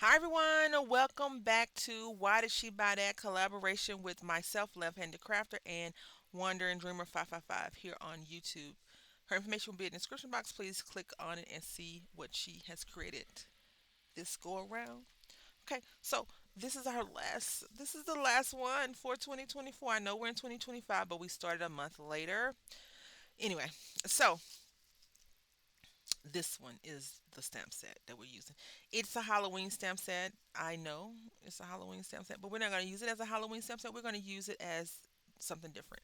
Hi everyone, welcome back to Why Did She Buy That collaboration with myself, Left Handed Crafter, and Wandering Dreamer 555 here on YouTube. Her information will be in the description box. Please click on it and see what she has created this go around. Okay, so this is the last one for 2024. I know we're in 2025, but we started a month later. Anyway, so this one is the stamp set that we're using. It's a Halloween stamp set. I know it's a Halloween stamp set, but we're not going to use it as a Halloween stamp set. We're going to use it as something different.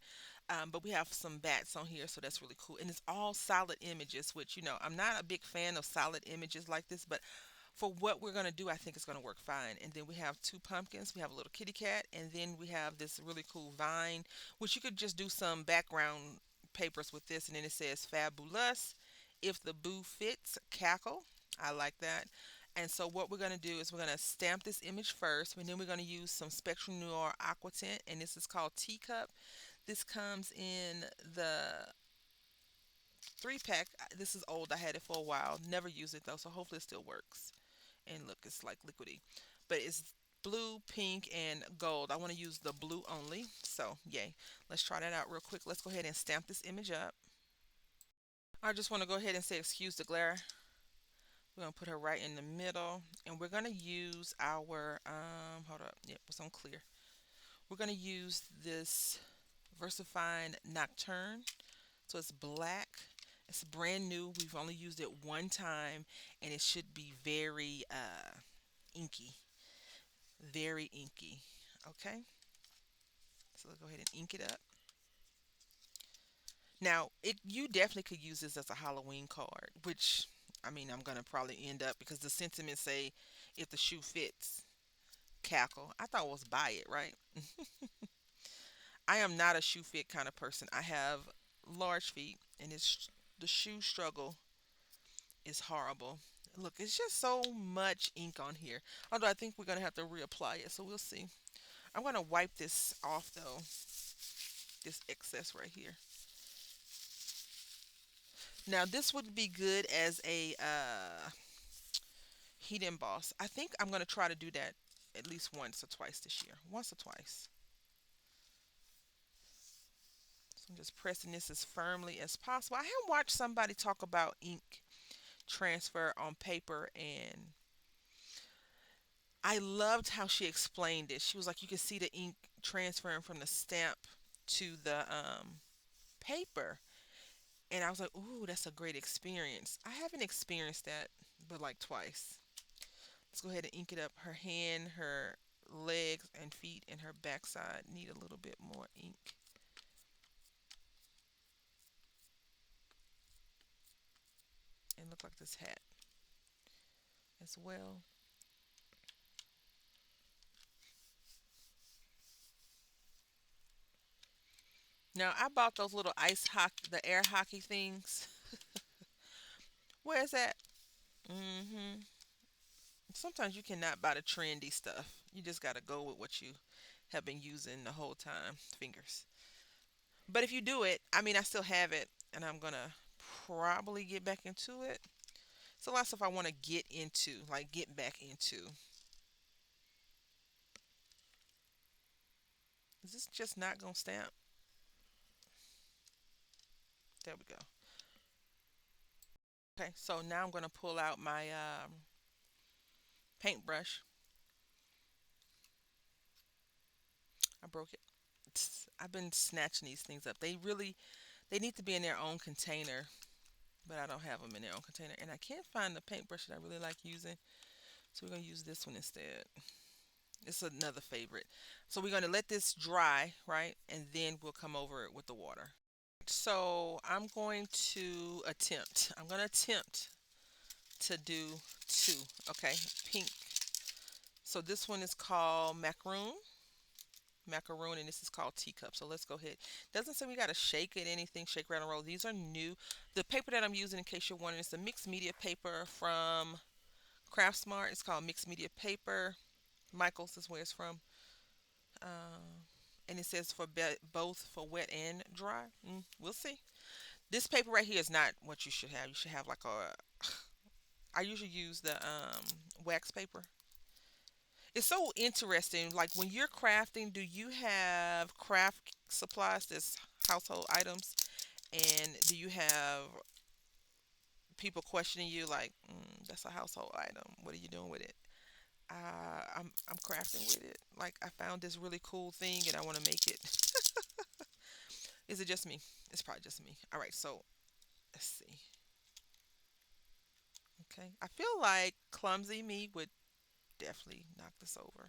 But we have some bats on here, so that's really cool. And it's all solid images, which, I'm not a big fan of solid images like this, but for what we're going to do, I think it's going to work fine. And then we have two pumpkins. We have a little kitty cat, and then we have this really cool vine, which you could just do some background papers with this. And then it says fabulous. If the boo fits, cackle. I like that. And so what we're going to do is we're going to stamp this image first, and then we're going to use some Spectrum Noir Aqua Tint, and this is called Teacup. This comes in the 3 pack. This is old. I had it for a while. Never used it though, so hopefully it still works. And look, it's like liquidy, but it's blue, pink, and gold. I want to use the blue only, so yay. Let's try that out real quick. Let's go ahead and stamp this image up. I just want to go ahead and say excuse the glare. We're gonna put her right in the middle, and we're gonna use our hold up, yep, it's on clear. We're gonna use this VersaFine Nocturne. So it's black. It's brand new. We've only used it one time, and it should be very inky, very inky. Okay, so let's go ahead and ink it up. Now, you definitely could use this as a Halloween card, which I mean I'm gonna probably end up because the sentiments say if the shoe fits, cackle. I thought it was buy it, right? I am not a shoe fit kind of person. I have large feet, and the shoe struggle is horrible. Look, it's just so much ink on here. Although I think we're gonna have to reapply it, so we'll see. I'm gonna wipe this off though. This excess right here. Now this would be good as a heat emboss. I think I'm gonna try to do that at least once or twice this year. Once or twice. So I'm just pressing this as firmly as possible. I have watched somebody talk about ink transfer on paper, and I loved how she explained it. She was like, you can see the ink transferring from the stamp to the paper. And I was like, ooh, that's a great experience. I haven't experienced that, but like twice. Let's go ahead and ink it up. Her hand, her legs and feet, and her backside need a little bit more ink. And look like this hat as well. Now I bought those little ice hockey, the air hockey things. Where is that? Mm-hmm. Sometimes you cannot buy the trendy stuff. You just gotta go with what you have been using the whole time. Fingers. But if you do it, I mean, I still have it, and I'm gonna probably get back into it. It's a lot of stuff I want to get into, like get back into. Is this just not gonna stamp? There we go. Okay, so now I'm gonna pull out my paintbrush. I broke it. I've been snatching these things up. They need to be in their own container, but I don't have them in their own container, and I can't find the paintbrush that I really like using. So we're gonna use this one instead. It's another favorite. So we're gonna let this dry, right? And then we'll come over it with the water. So I'm gonna attempt to do two. Okay, pink. So this one is called macaroon, and this is called teacup. So let's go ahead. Doesn't say we gotta shake it, anything, shake, rattle, roll. These are new. The paper that I'm using, in case you're wondering, is the mixed media paper from Craft Smart. It's called mixed media paper. Michaels is where it's from. And it says for both for wet and dry. We'll see. This paper right here is not what you should have. You should have like a. I usually use the wax paper. It's so interesting. Like when you're crafting, do you have craft supplies that's household items? And do you have people questioning you like, that's a household item. What are you doing with it? I'm crafting with it. Like I found this really cool thing and I want to make it. Is it just me? It's probably just me. All right, so let's see. Okay, I feel like clumsy me would definitely knock this over.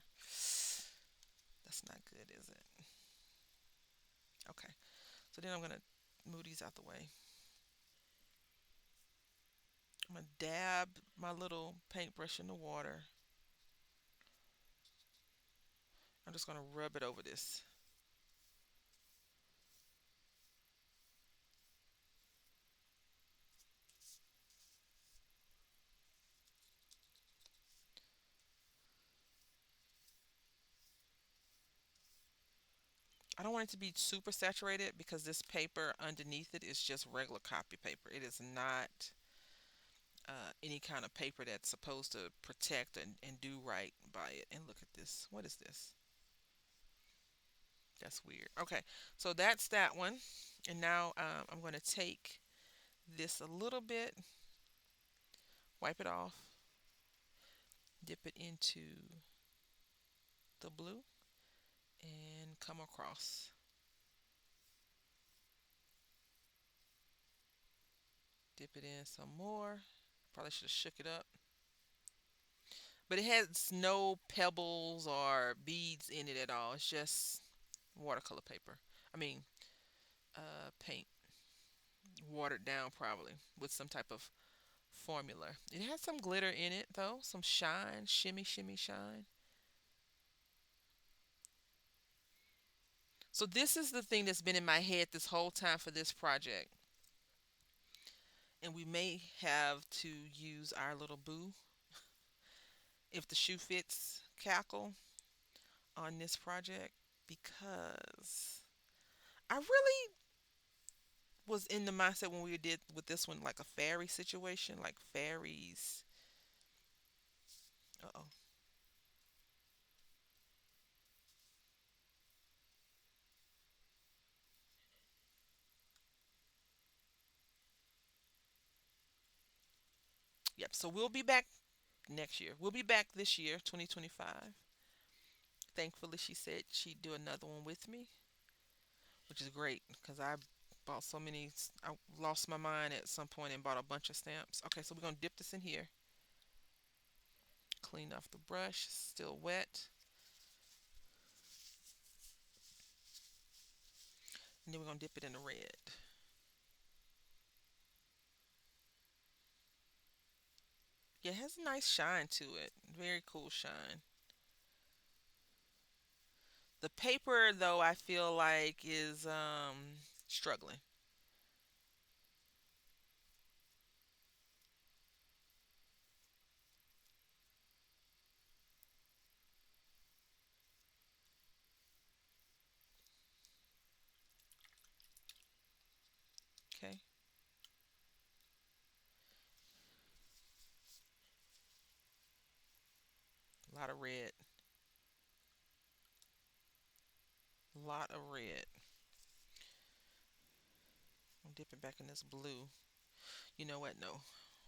That's not good, is it? Okay, so then I'm gonna move these out the way. I'm gonna dab my little paintbrush in the water. I'm just gonna rub it over this. I don't want it to be super saturated because this paper underneath it is just regular copy paper. It is not any kind of paper that's supposed to protect and do right by it. And look at this. What is this? That's weird. Okay, so that's that one. And now I'm going to take this a little bit, wipe it off, dip it into the blue, and come across. Dip it in some more. Probably should have shook it up. But it has no pebbles or beads in it at all. It's just watercolor paper. I mean, paint, watered down probably with some type of formula. It has some glitter in it though, some shine, shimmy, shimmy, shine. So this is the thing that's been in my head this whole time for this project. And we may have to use our little boo, if the shoe fits, cackle on this project because I really was in the mindset when we did with this one like a fairy situation, like fairies. Uh oh. Yep. So we'll be back next year. We'll be back this year, 2025. Thankfully, she said she'd do another one with me, which is great because I bought so many. I lost my mind at some point and bought a bunch of stamps. Okay, so we're gonna dip this in here. Clean off the brush, still wet, and then we're gonna dip it in the red. Yeah, it has a nice shine to it. Very cool shine. The paper, though, I feel like is struggling. Okay, a lot of red. A lot of red. I'm dipping back in this blue. You know what? No,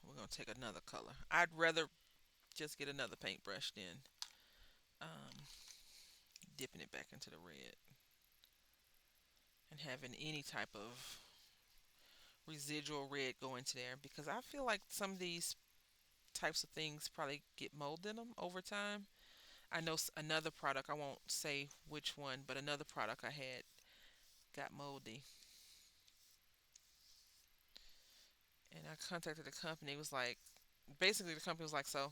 we're gonna take another color. I'd rather just get another paintbrush than um, dipping it back into the red and having any type of residual red go into there because I feel like some of these types of things probably get mold in them over time. I know another product, I won't say which one, but another product I had got moldy. And I contacted the company. It was like, basically, the company was like, so.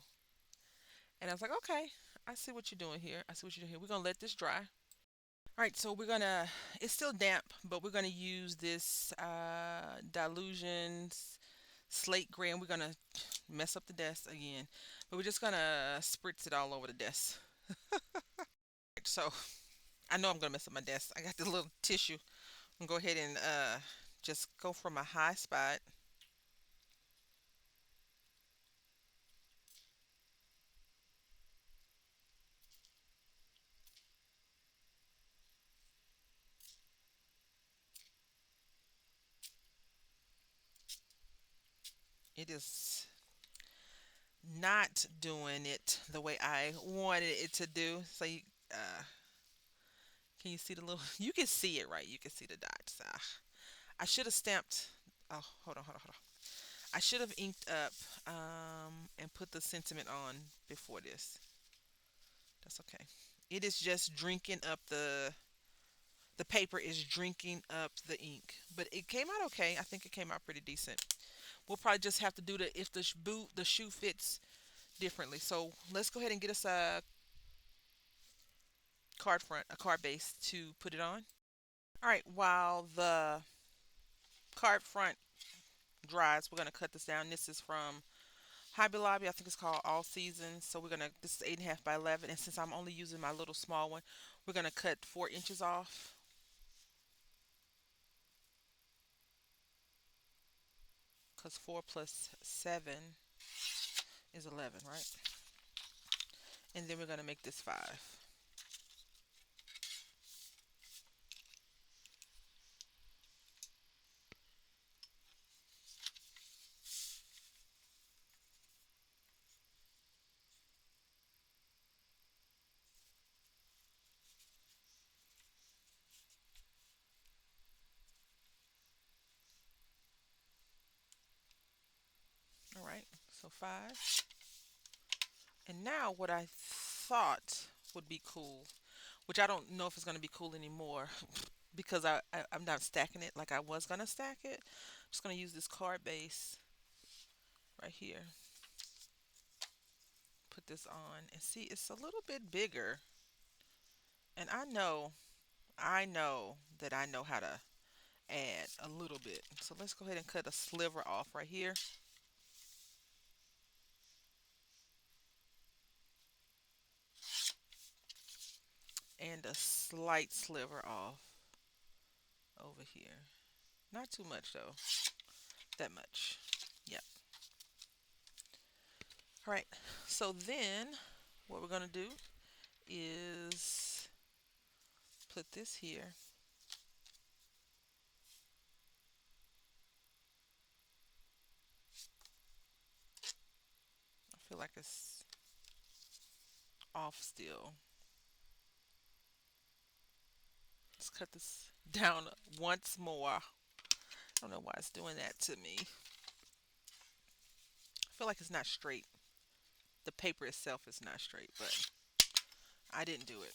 And I was like, okay, I see what you're doing here. I see what you're doing here. We're going to let this dry. All right, so we're going to, it's still damp, but we're going to use this Dilutions slate gray and we're going to mess up the desk again. But we're just going to spritz it all over the desk. So I know I'm going to mess up my desk. I got this little tissue. I'm going to go ahead and just go from a high spot. It is not doing it the way I wanted it to do. So can you see the little? You can see it, right? You can see the dots. I should have stamped. Oh, hold on. I should have inked up and put the sentiment on before this. That's okay. It is just drinking up the paper is drinking up the ink, but it came out okay. I think it came out pretty decent. We'll probably just have to do the if the shoe fits differently. So let's go ahead and get us a card base to put it on. All right, while the card front dries, we're gonna cut this down. This is from Hobby Lobby. I think it's called All Seasons. So we're gonna this is 8.5 by 11, and since I'm only using my little small one, we're gonna cut 4 inches off. Cause 4 plus 7 is 11, right? And then we're gonna make this 5. All right, so 5. And now what I thought would be cool, which I don't know if it's gonna be cool anymore, because I'm not stacking it like I was gonna stack it. I'm just gonna use this card base right here. Put this on and see it's a little bit bigger. And I know that I know how to add a little bit. So let's go ahead and cut a sliver off right here and a slight sliver off over here. Not too much though. That much. Yep. All right. So then what we're going to do is put this here. I feel like it's off still. Let's cut this down once more. I don't know why it's doing that to me. I feel like it's not straight. The paper itself is not straight, but I didn't do it.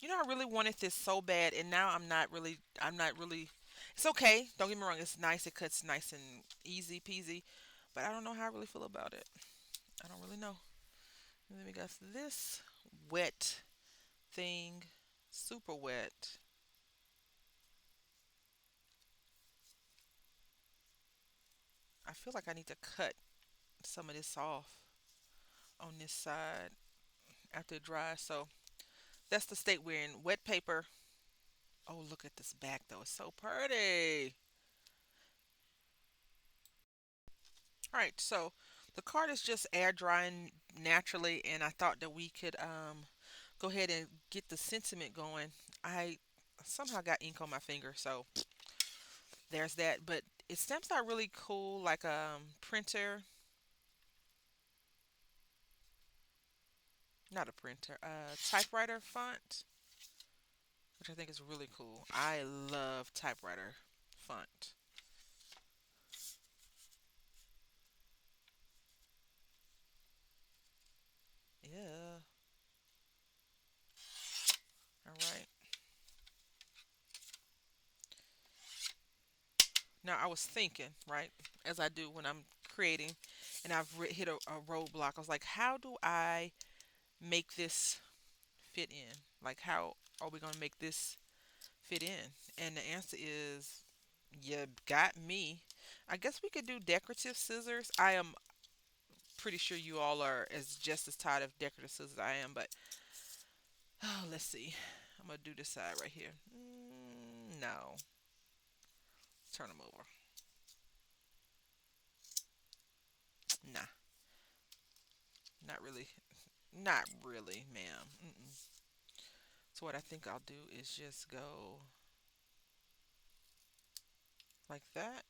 I really wanted this so bad, and now I'm not really. It's okay. Don't get me wrong. It's nice. It cuts nice and easy peasy, but I don't know how I really feel about it. I don't really know. And then we got this wet thing, super wet. I feel like I need to cut some of this off on this side after it dries. So that's the state we're in. Wet paper. Oh, look at this back though. It's so pretty. All right, so the card is just air drying naturally, and I thought that we could go ahead and get the sentiment going. I somehow got ink on my finger, so there's that. But it stamps out really cool, like a printer, not a printer, typewriter font, which I think is really cool. I love typewriter font. Yeah. All right. Now I was thinking, right, as I do when I'm creating, and hit a roadblock. I was like, how do I make this fit in? Like, how are we going to make this fit in? And the answer is, you got me. I guess we could do decorative scissors. I am pretty sure you all are just as tired of decorative scissors as I am, but oh, let's see. I'm going to do this side right here. No. Turn them over. Nah, not really. Not really, ma'am. Mm-mm. So what I think I'll do is just go like that.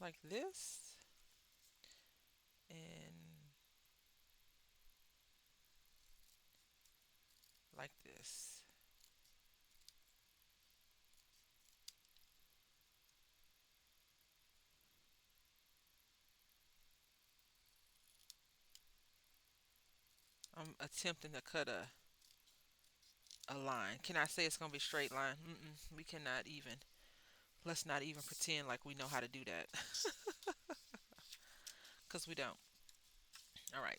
like this and like this. I'm attempting to cut a line. Can I say it's gonna be straight line? Mm-mm, we cannot even. Let's not even pretend like we know how to do that, cause we don't. All right.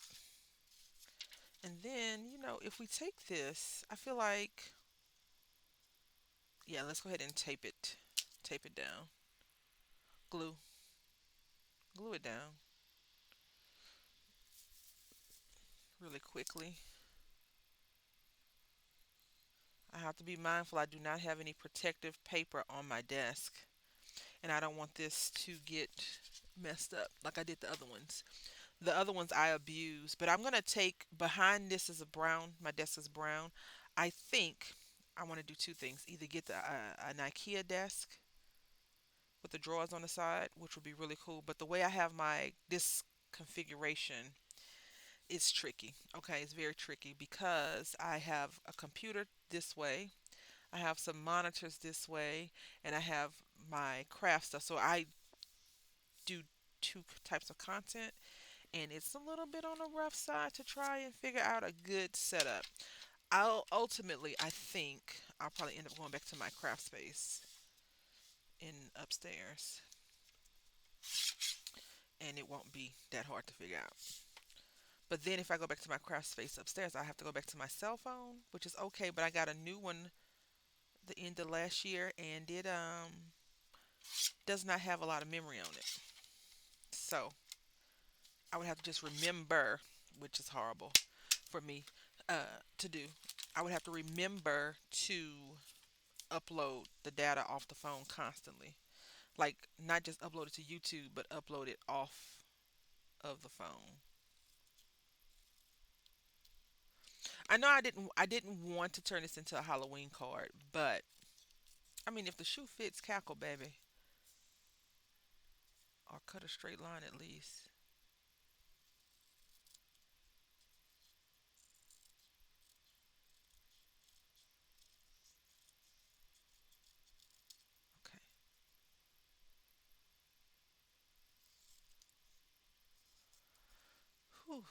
And then if we take this, I feel like yeah. Let's go ahead and tape it down. Glue, glue it down really quickly. I have to be mindful. I do not have any protective paper on my desk, and I don't want this to get messed up like I did the other ones. The other ones I abuse, but I'm gonna take behind this is a brown. My desk is brown. I think I want to do two things. Either get an IKEA desk with the drawers on the side, which would be really cool. But the way I have my this configuration, it's tricky. Okay, it's very tricky because I have a computer this way, I have some monitors this way, and I have my craft stuff. So I do two types of content, and it's a little bit on the rough side to try and figure out a good setup. I'll ultimately, I think I'll probably end up going back to my craft space in upstairs, and it won't be that hard to figure out. But then if I go back to my craft space upstairs, I have to go back to my cell phone, which is okay. But I got a new one the end of last year, and it does not have a lot of memory on it. So I would have to just remember, which is horrible for me to do. I would have to remember to upload the data off the phone constantly. Like not just upload it to YouTube, but upload it off of the phone. I know I didn't want to turn this into a Halloween card, but I mean if the shoe fits, cackle baby, or cut a straight line at least. Okay. Whew,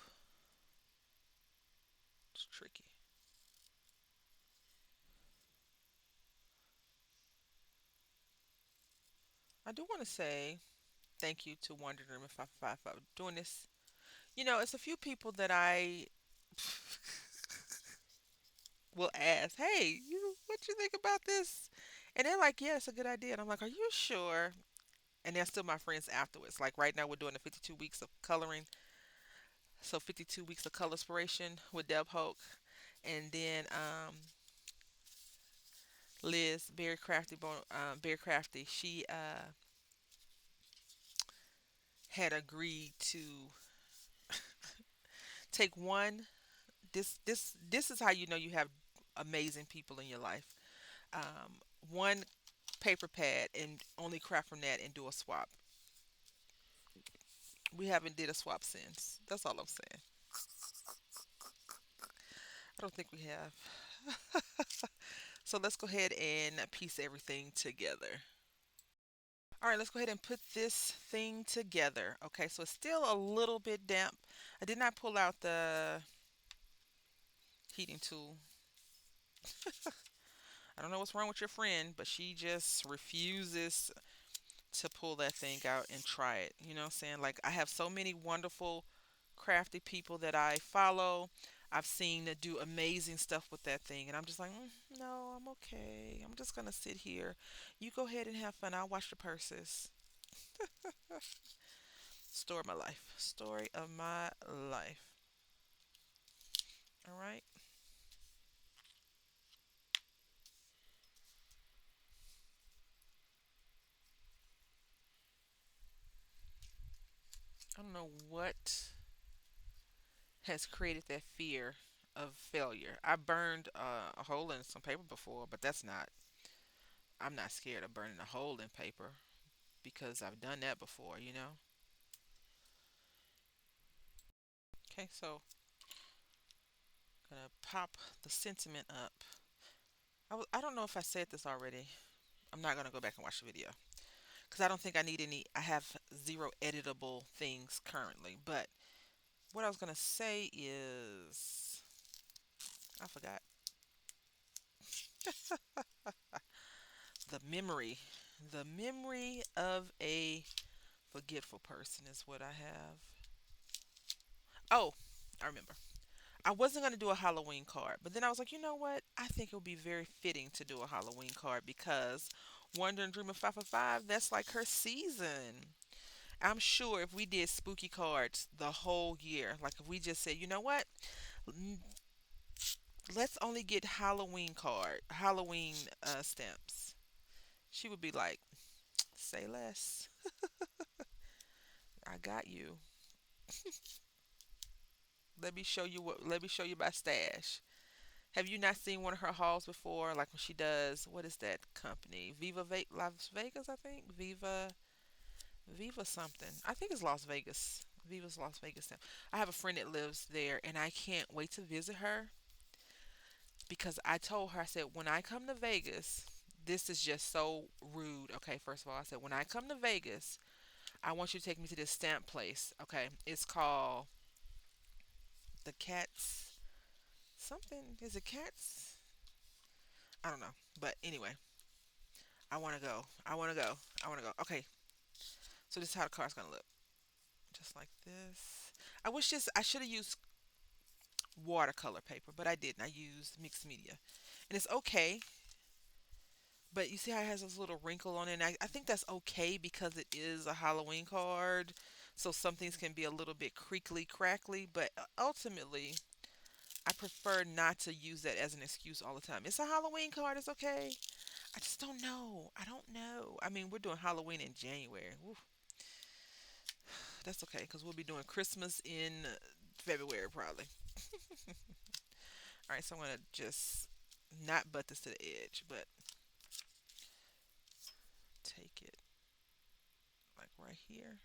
it's tricky. I do want to say thank you to Wonder Dreamer 555 for doing this. It's a few people that I will ask, "Hey, what you think about this?" And they're like, "Yeah, it's a good idea." And I'm like, "Are you sure?" And they're still my friends afterwards. Like right now, we're doing the 52 weeks of coloring, so 52 weeks of color inspiration with Deb Hoke, and then Liz Berry Crafty, Berry Crafty. She had agreed to take one. This is how you know you have amazing people in your life. One paper pad and only craft from that and do a swap. We haven't did a swap since. That's all I'm saying. I don't think we have. So let's go ahead and piece everything together. All right, let's go ahead and put this thing together. Okay, so it's still a little bit damp. I did not pull out the heating tool. I don't know what's wrong with your friend, but she just refuses to pull that thing out and try it. You know what I'm saying? Like, I have so many wonderful, crafty people that I follow. I've seen that do amazing stuff with that thing. And I'm just like, no, I'm okay. I'm just going to sit here. You go ahead and have fun. I'll watch the purses. Story of my life. Story of my life. All right. I don't know what has created that fear of failure. I burned a hole in some paper before, but I'm not scared of burning a hole in paper. because I've done that before, you know? Okay, so gonna pop the sentiment up. I don't know if I said this already. I'm not gonna go back and watch the video because I don't think I need any. I have zero editable things currently. But what I was gonna say is I forgot. The memory, the memory of a forgetful person is what I have. Oh, I remember. I wasn't going to do a Halloween card, but then I was like, you know what? I think it would be very fitting to do a Halloween card because Wonder and Dream of 555, that's like her season. I'm sure if we did spooky cards the whole year, like if we just said, you know what? Let's only get Halloween stamps. She would be like, say less. I got you. Let me show you my stash. Have you not seen one of her hauls before? Like when she does, what is that company? Las Vegas, I think. Viva something. I think it's Las Vegas. Viva's Las Vegas now. I have a friend that lives there, and I can't wait to visit her because I told her, I said, when I come to Vegas, this is just so rude. Okay, first of all, I said, when I come to Vegas, I want you to take me to this stamp place. Okay, it's called the Cats. Something is it Cats? I don't know, but anyway, I want to go. I want to go. I want to go. Okay, so this is how the car's gonna look, just like this. I should have used watercolor paper, but I didn't. I used mixed media, and it's okay. But you see how it has this little wrinkle on it. And I think that's okay because it is a Halloween card, so some things can be a little bit creakly, crackly. But ultimately, I prefer not to use that as an excuse all the time. It's a Halloween card. It's okay. I just don't know. I don't know. I mean, we're doing Halloween in January. Oof, that's okay because we'll be doing Christmas in February probably. All right, so I'm gonna just not butt this to the edge, but take it like right here.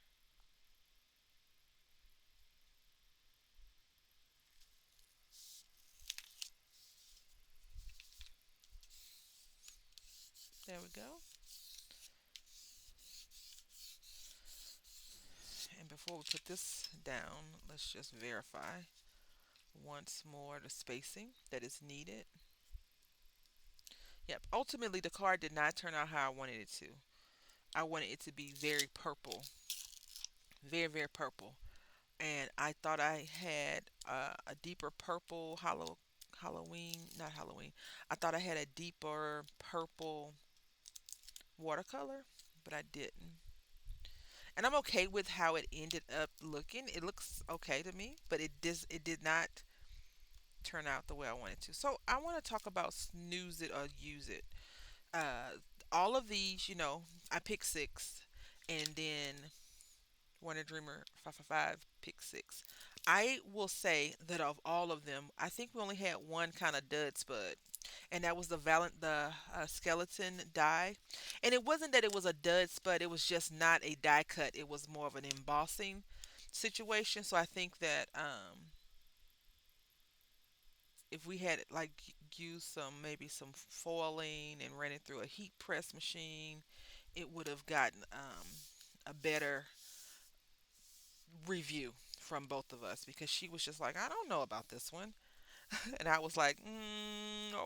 There we go. And before we put this down, let's just verify once more the spacing that is needed. Yep. Ultimately, the card did not turn out how I wanted it to. I wanted it to be very purple, very very purple, and I thought I had a deeper purple Halloween, not Halloween. I thought I had a deeper purple watercolor, but I didn't. And I'm okay with how it ended up looking. It looks okay to me, but it did not turn out the way I wanted to. So I want to talk about snooze it or use it. Uh, all of these, I picked six, and then Wonder Dreamer 555 picked six. I will say that of all of them, I think we only had one kind of dud spud, and that was the skeleton die. And it wasn't that it was a dud spud; it was just not a die cut. It was more of an embossing situation. So I think that if we had like used some maybe some foiling and ran it through a heat press machine, it would have gotten a better review from both of us because she was just like, I don't know about this one. And I was like,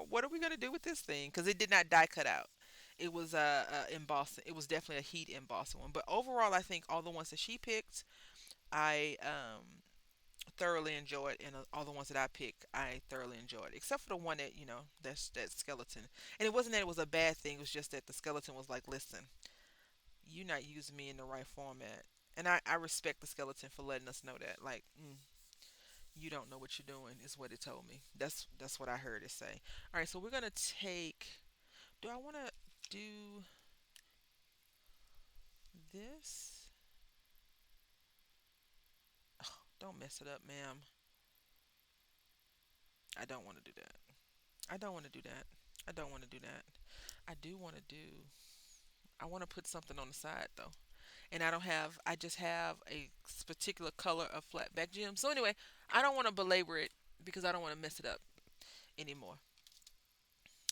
what are we going to do with this thing? Because it did not die cut out. It was a embossing. It was definitely a heat embossing one. But overall, I think all the ones that she picked, I thoroughly enjoyed, and all the ones that I picked, I thoroughly enjoyed, except for the one that that's that skeleton. And it wasn't that it was a bad thing; it was just that the skeleton was like, "Listen, you're not using me in the right format." And I respect the skeleton for letting us know that, like, you don't know what you're doing, is what it told me. That's what I heard it say. All right, so we're gonna take. Do I want to do this? Oh, don't mess it up, ma'am. I don't want to do that. I don't want to do that. I don't want to do that. I do want to do. I want to put something on the side though. And I don't have, I just have a particular color of flat back gem. So anyway, I don't want to belabor it because I don't want to mess it up anymore.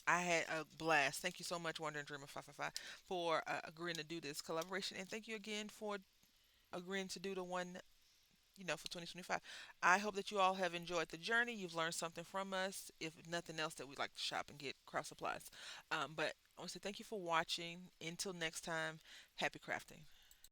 I had a blast. Thank you so much, Wonder and Dreamer 555, for agreeing to do this collaboration. And thank you again for agreeing to do the one, for 2025. I hope that you all have enjoyed the journey. You've learned something from us. If nothing else, that we like to shop and get craft supplies. But I want to say thank you for watching. Until next time, happy crafting.